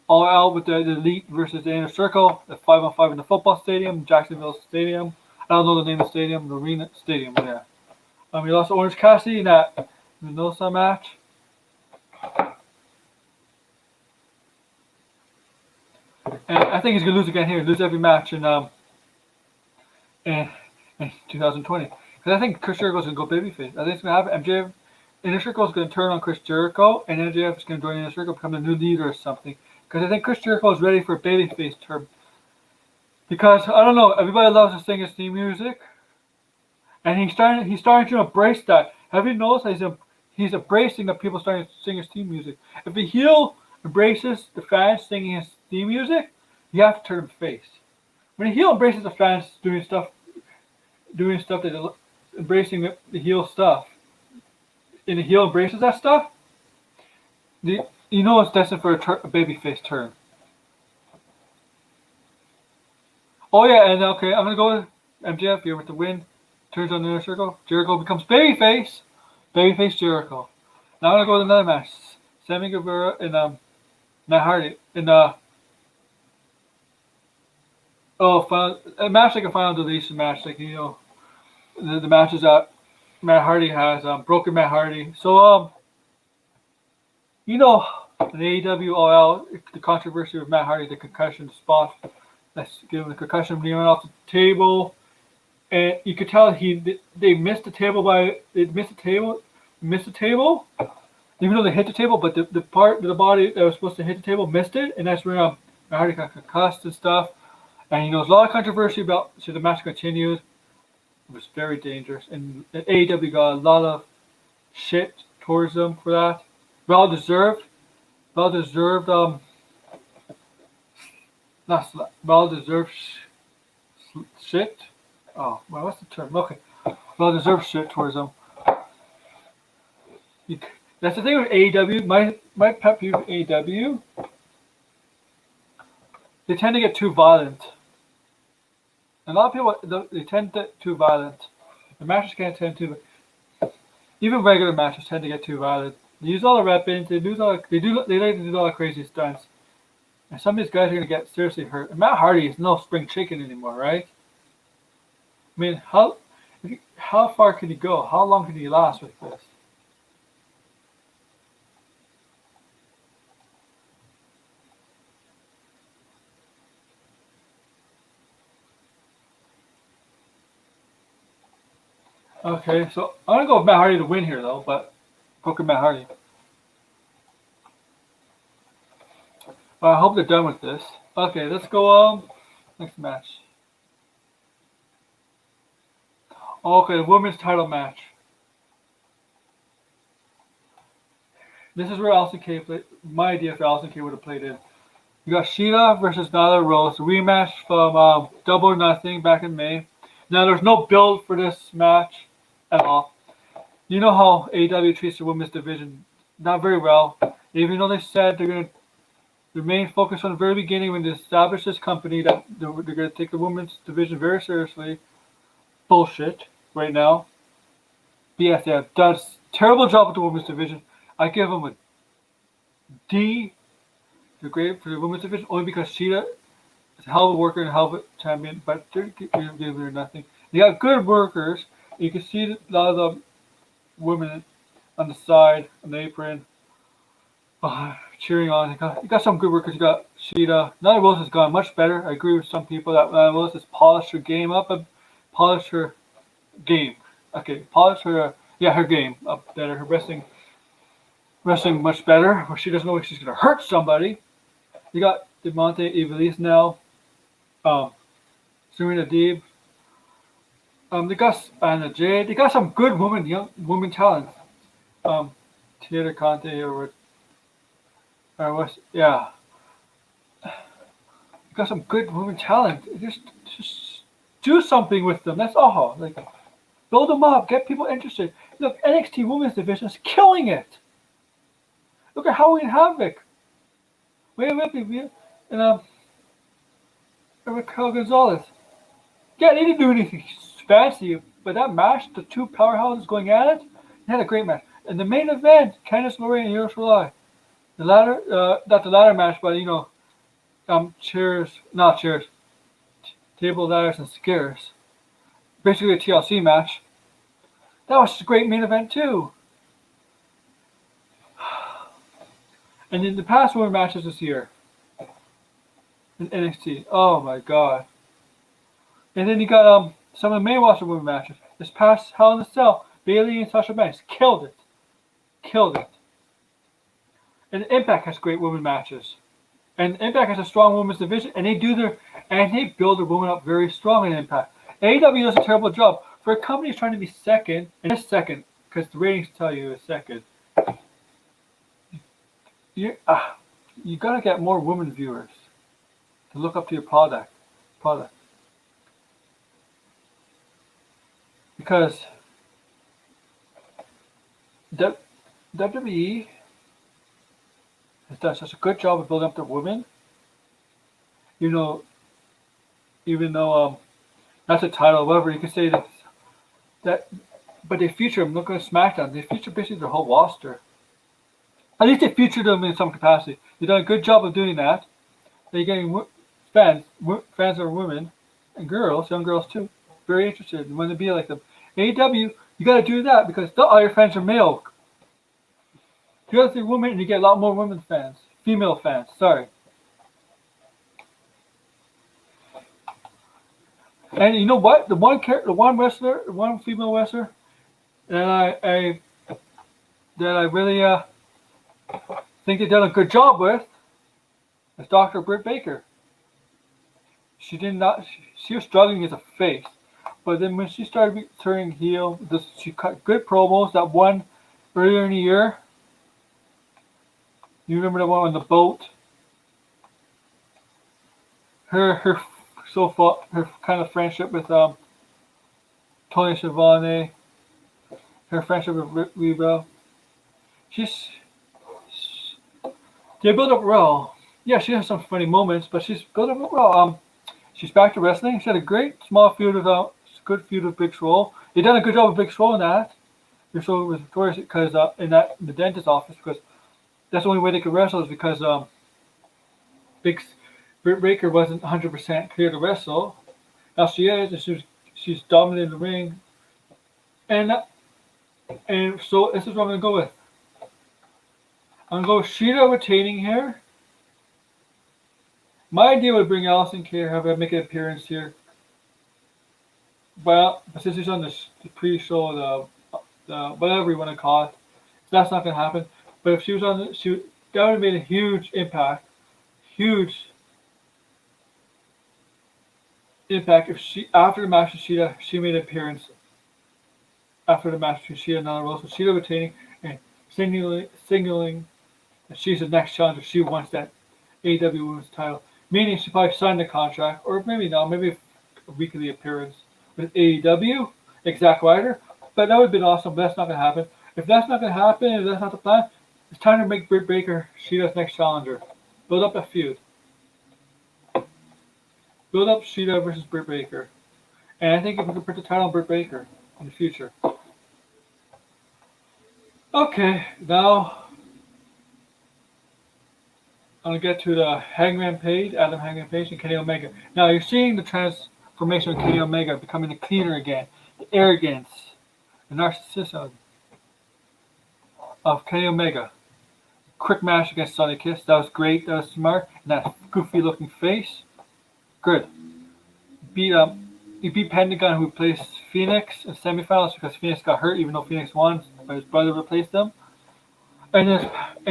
All Out with the Elite versus the Inner Circle, the 5-on-5 in the football stadium, Jacksonville Stadium. I don't know the name of the stadium, the arena stadium. Yeah. He lost to Orange Cassidy in that Mendoza match. And I think he's going to lose again here. Lose every match in 2020. Because I think Chris Jericho is going to go babyface. I think it's going to happen. MJF, Inner Circle is going to turn on Chris Jericho, and MJF is going to join Inner Circle, become the new leader or something. Because I think Chris Jericho is ready for a babyface term. Because, I don't know, everybody loves to sing his theme music. And he's starting to embrace that. Have you noticed that he's embracing that people starting to sing his theme music? If the heel embraces the fans singing his theme music, you have to turn him face. When the heel embraces the fans doing stuff that embracing the heel stuff, and the heel embraces that stuff, you know it's destined for a babyface turn. Oh yeah, and okay, I'm gonna go with MJF here with the win. Turns on the Inner Circle. Jericho becomes babyface. Babyface Jericho. Now I'm gonna go with another match. Sammy Guevara and Matt Hardy in a match like a final deletion match, like the matches that Matt Hardy has, broken Matt Hardy. So in AEW All Out, the controversy with Matt Hardy, the concussion spot. Let's give him the concussion when he went off the table. And you could tell they missed the table even though they hit the table, but the part of the body that was supposed to hit the table missed it, and that's where Hardy got concussed and stuff. And there's a lot of controversy about. So the match continues. It was very dangerous, and AEW got a lot of shit towards them for that. Well deserved. Shit. Oh, well, what's the term? Okay. Well deserved shit towards them. That's the thing with AEW. My pet peeve with AEW, they tend to get too violent. A lot of people, they tend to get too violent. The matches can't tend to, even regular matches tend to get too violent. They use all the weapons, they like to do all the crazy stunts. And some of these guys are going to get seriously hurt. And Matt Hardy is no spring chicken anymore, right? I mean, how far can he go? How long can he last with this? Okay, so I'm gonna go with Matt Hardy to win here, though. But poker Matt Hardy. I hope they're done with this. Okay, let's go. Next match. Okay, women's title match. This is where Alison Kay played. My idea for Alison Kay would have played in. You got Sheeta versus Nyla Rose, rematch from Double or Nothing back in May. Now there's no build for this match at all. You know how AEW treats the women's division not very well. Even though they said they're gonna remain focused from the very beginning when they established this company that they're gonna take the women's division very seriously. Bullshit right now. But yes, they have done a terrible job with the women's division. I give them a D. They're great for the women's division only because Sheeta is a hell of a worker and a hell of a champion, but they're giving her nothing. They got good workers. You can see a lot of the women on the side, on the apron, cheering on. You got some good workers. You got Sheeta. Nyla Rose has gone much better. I agree with some people that Nyla Rose has polished her game up and polished her game. Okay, polish her, her game up better. Her wrestling much better. Where she doesn't know if she's gonna hurt somebody. You got Demonte Evilise now. Serena Deeb. They got Anna Jade. They got some good young women talent. Taylor Conte or what? Yeah. They got some good women talent. Just do something with them. That's all. Like, build them up. Get people interested. Look, NXT Women's Division is killing it. Look at Halloween Havoc. Rhea Ripley and Raquel Gonzalez. Yeah, they didn't do anything fancy, but that match, the two powerhouses going at it, they had a great match. And the main event, Candice LeRae and Io Shirai. The ladder, not the ladder match, but not chairs, table ladders and scares. Basically a TLC match. That was a great main event too. And in the past women matches this year in NXT, oh my god. And then you got some of the main roster women matches. This past Hell in a Cell, Bayley and Sasha Banks killed it. And Impact has great women matches. And Impact has a strong women's division, and they build their women up very strong in Impact. AEW does a terrible job for a company trying to be second, and it's second because the ratings tell you it's second. You gotta get more women viewers to look up to your product. Because WWE has done such a good job of building up their women. Even though that's a title, whatever, you can say that, but they feature them. Look at SmackDown. They feature basically their whole roster. At least they feature them in some capacity. They've done a good job of doing that. They're getting fans are women and girls, young girls too, very interested and want to be like them. AEW, you got to do that because all your fans are male. You got to say women, and you get a lot more female fans. Sorry. And you know what? The one female wrestler that I really think they've done a good job with is Dr. Britt Baker. She was struggling as a face, but then when she started turning heel, she cut good promos. That one earlier in the year, you remember the one on the boat? Her kind of friendship with Tony Schiavone, her friendship with Reba. They build up well. Yeah, she has some funny moments, but she's built up well. She's back to wrestling. She had a great small feud with Big Swole. They done a good job with Big Swole in that. Big Swole was victorious because in the dentist's office, because that's the only way they could wrestle is because Britt Baker wasn't 100% clear to wrestle. Now she is, and she's dominating the ring, and so this is what I'm gonna go with. I'm gonna go with Sheeta retaining here. My idea would bring Allison Kay, have her make an appearance here. But since she's on the pre-show, the whatever you want to call it, so that's not gonna happen. But if she was on, that would have made a huge impact. Huge impact if she after the match with Sheeta, she made an appearance after the match with Sheeta and Nyla Rose. So Sheeta retaining and signaling that she's the next challenger. She wants that AEW Women's title. Meaning she probably signed the contract, or maybe not, maybe a weekly appearance with AEW, Zack Ryder. But that would have been awesome, but that's not going to happen. If that's not going to happen, if that's not the plan, it's time to make Britt Baker Sheeta's next challenger. Build up a feud. Build up Sheeta versus Britt Baker. And I think if we could put the title on Britt Baker in the future. Okay, now I'm going to get to the Hangman Page, Adam Hangman Page, and Kenny Omega. Now you're seeing the transformation of Kenny Omega becoming the cleaner again. The arrogance, the narcissism of Kenny Omega. Quick match against Sonny Kiss. That was great. That was smart. And that goofy looking face. Good. He beat Pentagon, who replaced Phoenix in semifinals because Phoenix got hurt, even though Phoenix won, but his brother replaced them. And then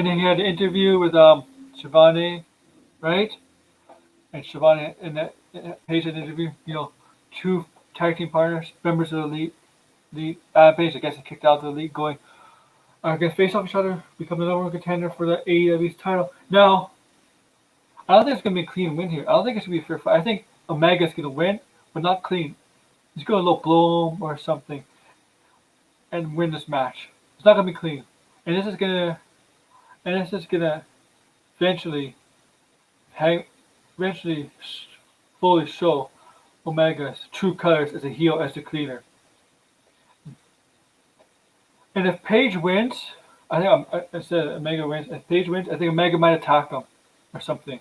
he had an interview with Shivani, right? And Shivani in that Page had an interview. Two tag team partners, members of the Elite Page, I guess, he kicked out the Elite, going against face off each other, become the number one contender for the AEW's title. Now, I don't think it's going to be a clean win here. I don't think it's going to be a fair fight. I think Omega's going to win, but not clean. He's going to blow him or something and win this match. It's not going to be clean. And this is going to eventually fully show Omega's true colors as a heel, as the cleaner. And if Paige wins, I said Omega wins. If Paige wins, I think Omega might attack him or something.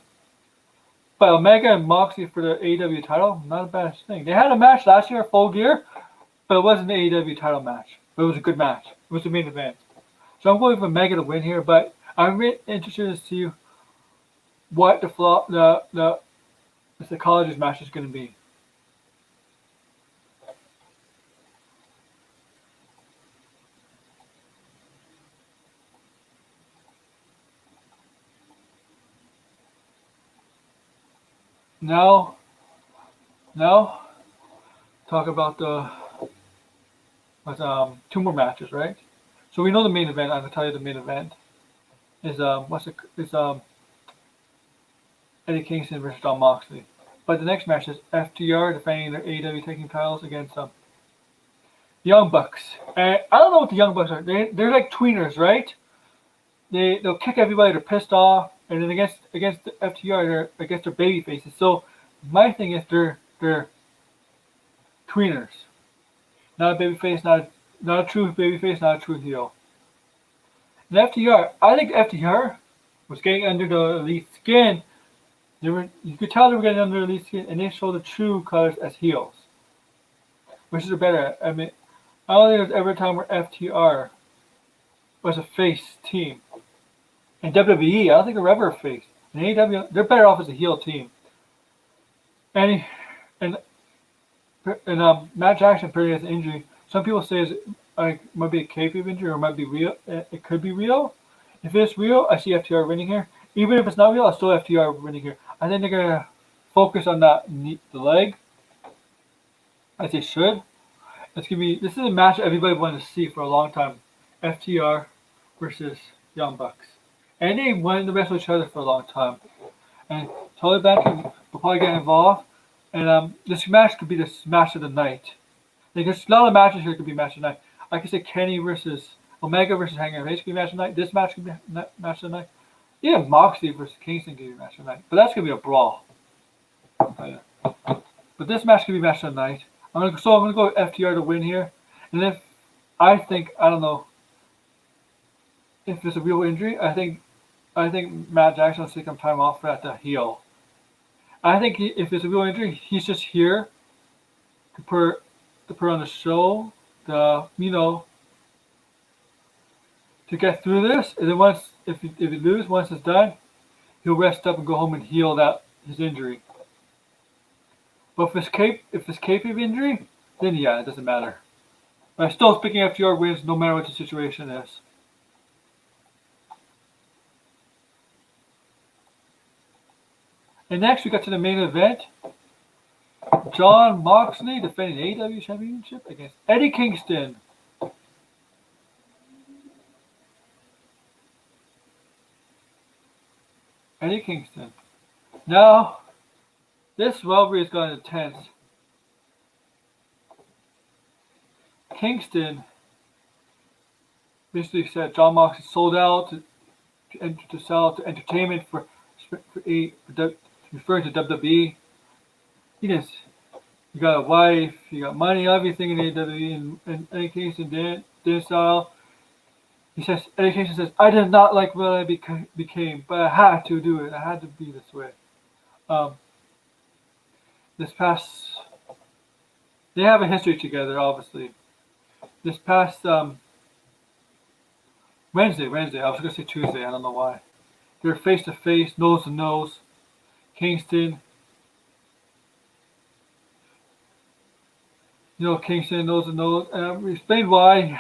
But Omega and Moxley for the AEW title, not a bad thing. They had a match last year, Full Gear, but it wasn't the AEW title match. But it was a good match. It was the main event. So I'm going for Omega to win here, but I'm really interested to see what the psychologist match is going to be. Now, talk about two more matches, right? So we know the main event. I'm gonna tell you the main event is Eddie Kingston versus Jon Moxley. But the next match is FTR defending their AEW taking titles against the Young Bucks. And I don't know what the Young Bucks are. They're like tweeners, right? They'll kick everybody. They're pissed off. And then against the FTR, they're against their baby faces. So my thing is they're tweeners. Not a baby face, not a true baby face, not a true heel. And FTR, I think FTR was getting under the Elite skin. You could tell they were getting under the Elite skin, and they showed the true colors as heels. Which is better. I mean, I don't think there's ever a time where FTR was a face team. In WWE, I don't think they're ever a face. In AEW, they're better off as a heel team. And Matt Jackson apparently has an injury. Some people say it might be a kayfabe injury or it might be real. It could be real. If it's real, I see FTR winning here. Even if it's not real, I still FTR winning here. I think they're gonna focus on the leg, as they should. This is a match everybody wanted to see for a long time. FTR versus Young Bucks. And they wanted to wrestle each other for a long time. And Tully Blanchard will probably get involved. And this match could be the match of the night. There's a lot of matches here that could be match of the night. I could say Kenny versus Omega versus Hangman Page could be match of the night. This match could be match of the night. Even Moxley versus Kingston could be match of the night. But that's going to be a brawl. But this match could be match of the night. I'm going to go with FTR to win here. And if I don't know if there's a real injury, I think Matt Jackson will take some time off for that to heal. I think if there's a real injury, he's just here to put on the show, to to get through this. And then if you lose, once it's done, he'll rest up and go home and heal his injury. But if it's kayfabe injury, then yeah, it doesn't matter. But I'm still picking FTR wins no matter what the situation is. And next we got to the main event. Jon Moxley defending the AEW Championship against Eddie Kingston. Eddie Kingston. Now, this rivalry has gotten intense. Kingston basically said Jon Moxley sold out to sell to entertainment for referring to WWE. You got a wife, you got money, everything in AEW, and Eddie Kingston didn't sell. Eddie Kingston says, I did not like what I became, but I had to do it. I had to be this way. They have a history together, obviously. This past Wednesday, I was going to say Tuesday, I don't know why. They're face to face, nose to nose. Kingston, Kingston nose to nose. We explained why.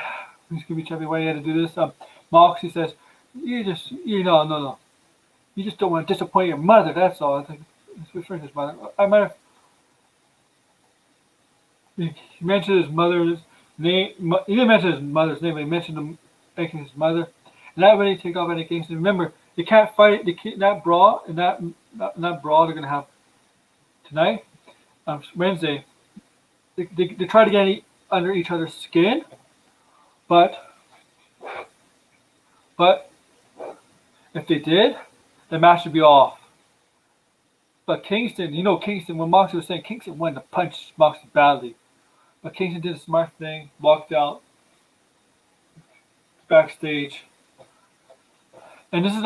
He's going to be checking why he had to do this. Moxley says, no. You just don't want to disappoint your mother, that's all. I think it's referring to his mother. I might have. He mentioned his mother's name. He didn't mention his mother's name, but he mentioned his mother. And that really take off Eddie Kingston. Remember, they can't fight that brawl and that brawl they're going to have tonight, Wednesday. They try to get under each other's skin, but if they did, the match would be off. But Kingston, when Moxley was saying Kingston wanted to punch Moxley badly, but Kingston did a smart thing, walked out backstage, and this is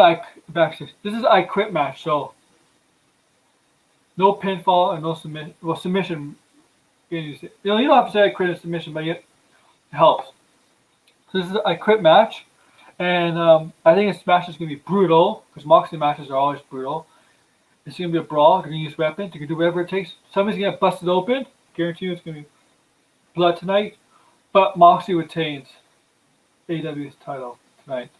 backstage. This is I Quit match, so no pinfall and no submission. Well, submission. You don't have to say I Quit a submission, but it helps. So this is I Quit match, and I think this match is going to be brutal because Moxley matches are always brutal. It's going to be a brawl. They're going to use weapons. They can do whatever it takes. Somebody's going to get busted open. Guarantee you it's going to be blood tonight. But Moxley retains AEW's title tonight.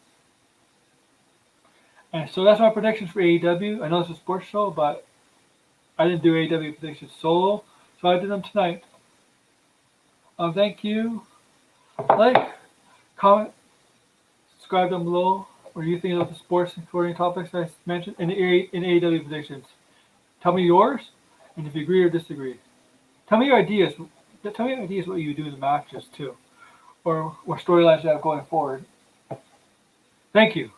And so that's my predictions for AEW. I know it's a sports show, but I didn't do AEW predictions solo, so I did them tonight. Thank you. Like, comment, subscribe down below. What do you think of the sports and sporting topics I mentioned in AEW predictions? Tell me yours, and if you agree or disagree. Tell me your ideas. Tell me your ideas what you do in the matches too, or what storylines you have going forward. Thank you.